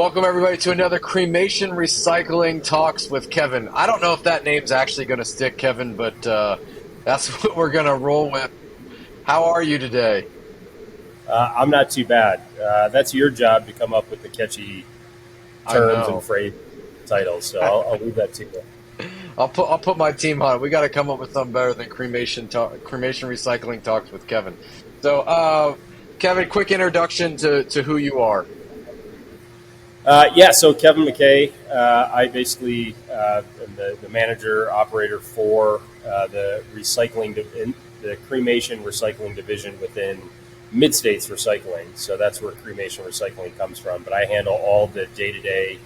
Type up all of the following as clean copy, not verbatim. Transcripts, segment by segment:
Welcome, everybody, to another Cremation Recycling Talks with Kevin. I don't know if that name's actually going to stick, Kevin, but that's what we're going to roll with. How are you today? I'm not too bad. That's your job to come up with the catchy I terms and know. phrase titles, so I'll leave that to you. I'll put my team on it. We got to come up with something better than Cremation Recycling Talks with Kevin. So, Kevin, quick introduction to who you are. So Kevin McKay, I basically am the manager operator for the cremation recycling division within Mid States Recycling. So that's where cremation recycling comes from. But I handle all the day to day,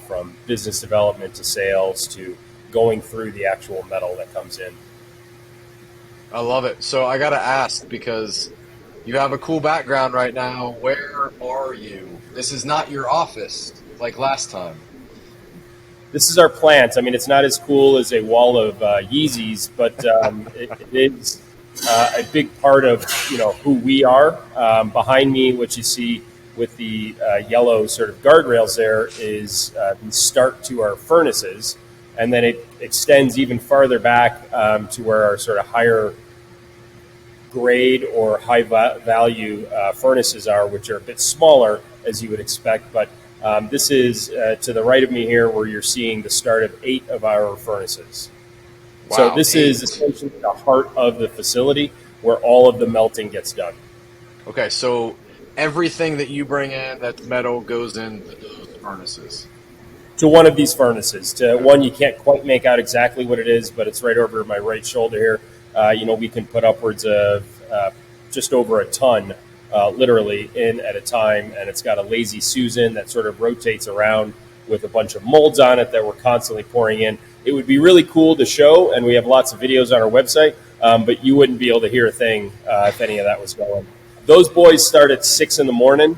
from business development to sales to going through the actual metal that comes in. I love it. So I got to ask because you have a cool background right now. Where are you? This is not your office like last time. This is our plant. I mean, it's not as cool as a wall of Yeezys, but it is a big part of who we are. Behind me, what you see with the yellow sort of guardrails there is the start to our furnaces, and then it extends even farther back to where our sort of higher grade or high value furnaces are, which are a bit smaller as you would expect, but this is to the right of me here where you're seeing the start of 8 of our furnaces. Wow, So this 8. is essentially the heart of the facility where all of the melting gets done. Okay, so everything that you bring in that's metal goes into those furnaces. To one of these furnaces. To one, you can't quite make out exactly what it is, but it's right over my right shoulder here. We can put upwards of just over a ton literally in at a time, and it's got a lazy Susan that sort of rotates around with a bunch of molds on it that we're constantly pouring in. It would be really cool to show, and we have lots of videos on our website, but you wouldn't be able to hear a thing if any of that was going. Those boys start at 6 in the morning,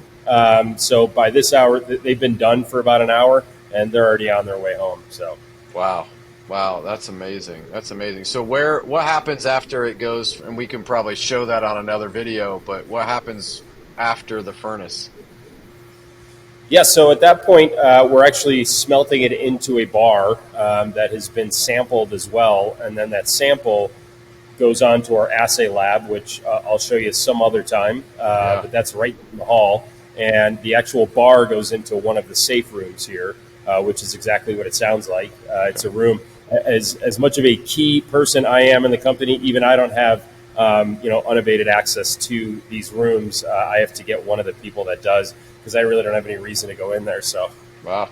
so by this hour, they've been done for about an hour, and they're already on their way home. So, Wow. Wow, that's amazing. That's amazing. So what happens after it goes, and we can probably show that on another video, but what happens after the furnace? yeah, so at that point, we're actually smelting it into a bar that has been sampled as well, and then that sample goes on to our assay lab, which I'll show you some other time, Yeah. but that's right in the hall. And the actual bar goes into one of the safe rooms here, which is exactly what it sounds like. It's a room. As much of a key person I am in the company, even I don't have unabated access to these rooms. I have to get one of the people that does because I really don't have any reason to go in there. So, Wow.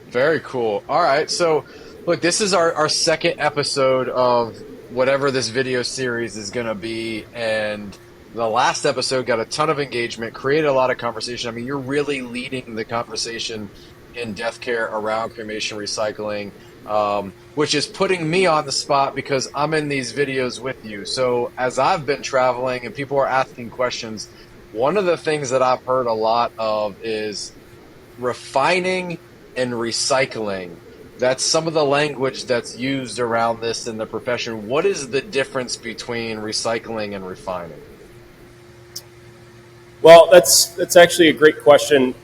Very cool. All right. So, look, this is our second episode of whatever this video series is going to be. And the last episode got a ton of engagement, created a lot of conversation. I mean, you're really leading the conversation in death care around cremation recycling, which is putting me on the spot because I'm in these videos with you. So as I've been traveling and people are asking questions, one of the things that I've heard a lot of is refining and recycling. That's some of the language that's used around this in the profession. What is the difference between recycling and refining? well, that's actually a great question.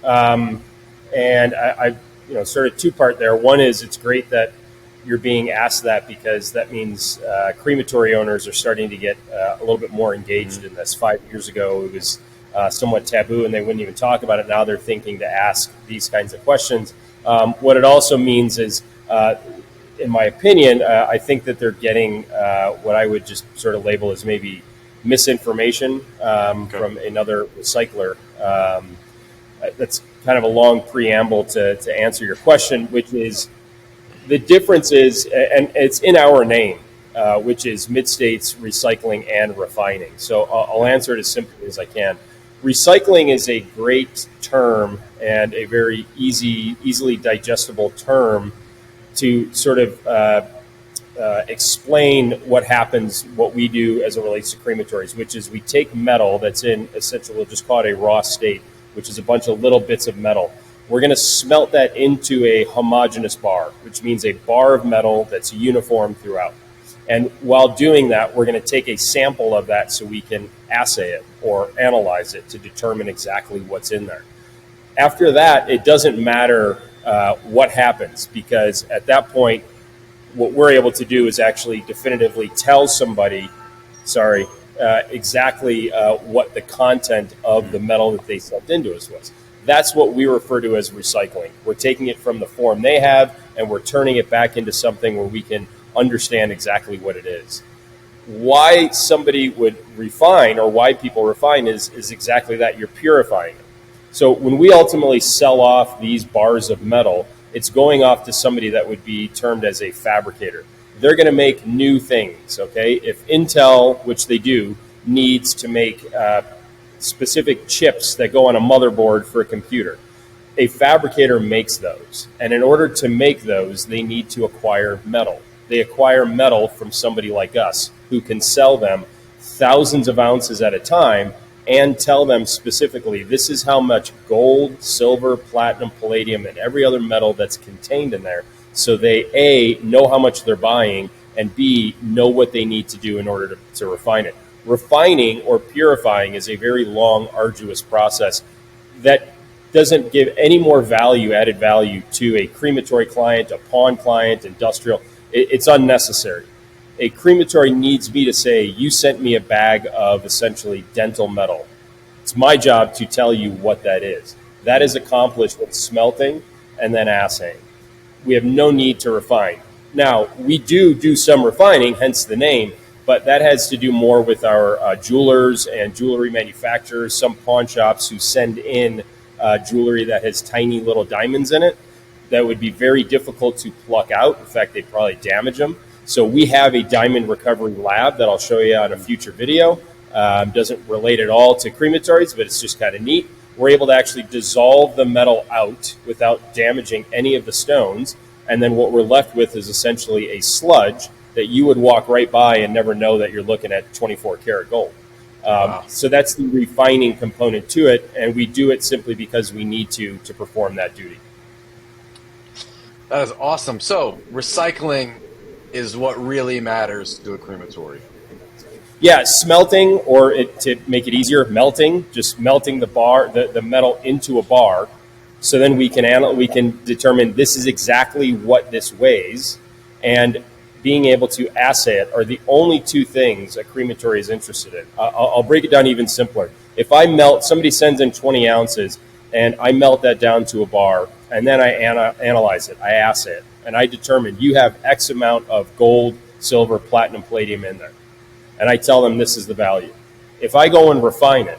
And I sort of two-part there. One is it's great that you're being asked that because that means crematory owners are starting to get a little bit more engaged in this. 5 years ago, it was somewhat taboo and they wouldn't even talk about it. Now they're thinking to ask these kinds of questions. What it also means is, in my opinion, I think that they're getting what I would just sort of label as maybe misinformation from another recycler. That's kind of a long preamble to answer your question, which is the difference is, and it's in our name, which is Mid-States Recycling and Refining. So I'll answer it as simply as I can. Recycling is a great term and a very easily digestible term to sort of explain what happens, what we do as it relates to crematories, which is we take metal that's in essentially, we'll just call it a raw state, which is a bunch of little bits of metal. We're going to smelt that into a homogeneous bar, which means a bar of metal that's uniform throughout. And while doing that, we're going to take a sample of that so we can assay it or analyze it to determine exactly what's in there. After that, it doesn't matter what happens, because at that point, what we're able to do is actually definitively tell somebody, sorry, exactly what the content of the metal that they sent into us was. That's what we refer to as recycling. We're taking it from the form they have, and we're turning it back into something where we can understand exactly what it is. Why somebody would refine, or why people refine, is exactly that. You're purifying it. So when we ultimately sell off these bars of metal, it's going off to somebody that would be termed as a fabricator. They're going to make new things, okay? If Intel, which they do, needs to make specific chips that go on a motherboard for a computer, a fabricator makes those. And in order to make those, they need to acquire metal. They acquire metal from somebody like us, who can sell them thousands of ounces at a time and tell them specifically, this is how much gold, silver, platinum, palladium, and every other metal that's contained in there. So they, A, know how much they're buying, and B, know what they need to do in order to refine it. Refining or purifying is a very long, arduous process that doesn't give any more value, added value, to a crematory client, a pawn client, industrial. It's unnecessary. A crematory needs me to say, you sent me a bag of essentially dental metal. It's my job to tell you what that is. That is accomplished with smelting and then assaying. We have no need to refine. Now, we do some refining, hence the name, but that has to do more with our jewelers and jewelry manufacturers, some pawn shops who send in jewelry that has tiny little diamonds in it that would be very difficult to pluck out. In fact, they probably damage them. So we have a diamond recovery lab that I'll show you on a future video. Doesn't relate at all to crematories, but it's just kind of neat. We're able to actually dissolve the metal out without damaging any of the stones. And then what we're left with is essentially a sludge that you would walk right by and never know that you're looking at 24 karat gold. Wow. So that's the refining component to it. And we do it simply because we need to perform that duty. That is awesome. So recycling is what really matters to a crematory. Yeah, smelting, or to make it easier, melting. Just melting the metal into a bar, so then we can determine this is exactly what this weighs, and being able to assay it are the only two things a crematory is interested in. I'll break it down even simpler. If I melt, somebody sends in 20 ounces, and I melt that down to a bar, and then I analyze it, I assay it, and I determine you have X amount of gold, silver, platinum, palladium in there. And I tell them this is the value. If I go and refine it,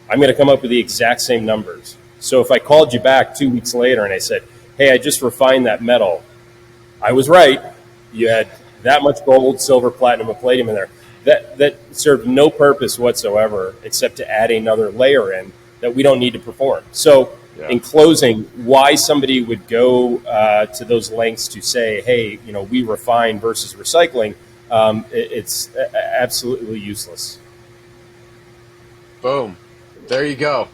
I'm going to come up with the exact same numbers. So if I called you back 2 weeks later and I said, hey, I just refined that metal, I was right. You had that much gold, silver, platinum, and palladium in there. That served no purpose whatsoever except to add another layer in that we don't need to perform. So in closing, why somebody would go to those lengths to say, hey, we refine versus recycling, it's absolutely useless. Boom. There you go.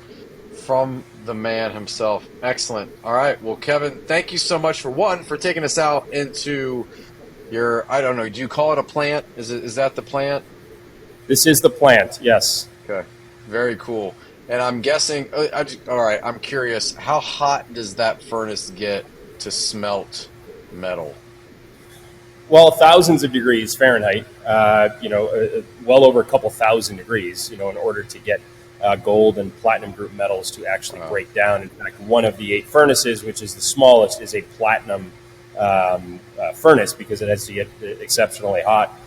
From the man himself. Excellent. All right. Well, Kevin, thank you so much for taking us out into your, I don't know, do you call it a plant? Is that the plant? This is the plant, yes. Okay. Very cool. And I'm guessing, all right, I'm curious, how hot does that furnace get to smelt metal? Well, thousands of degrees Fahrenheit, well over a couple thousand degrees, in order to get gold and platinum group metals to actually break down. In fact, one of the 8 furnaces, which is the smallest, is a platinum furnace because it has to get exceptionally hot.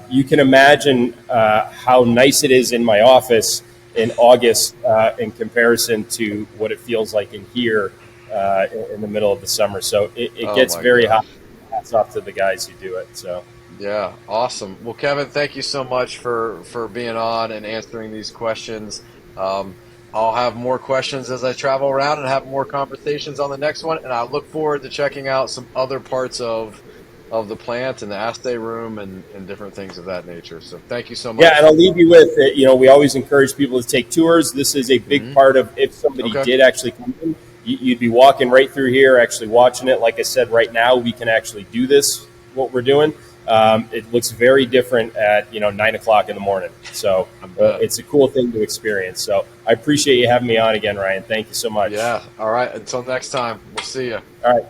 You can imagine how nice it is in my office in August in comparison to what it feels like in here in the middle of the summer. So it gets very hot. Hats off to the guys who do it. So yeah, awesome. Well, Kevin, thank you so much for being on and answering these questions. I'll have more questions as I travel around and have more conversations on the next one, and I look forward to checking out some other parts of the plant and the assay room and different things of that nature. So thank you so much. Yeah, and I'll leave you with we always encourage people to take tours. This is a big part of, if somebody did actually come in, you'd be walking right through here, actually watching it. Like I said, right now we can actually do this, what we're doing. it looks very different at 9 o'clock in the morning. So I bet. it's a cool thing to experience. So I appreciate you having me on again, Ryan. Thank you so much. Yeah. All right. Until next time, we'll see you. All right.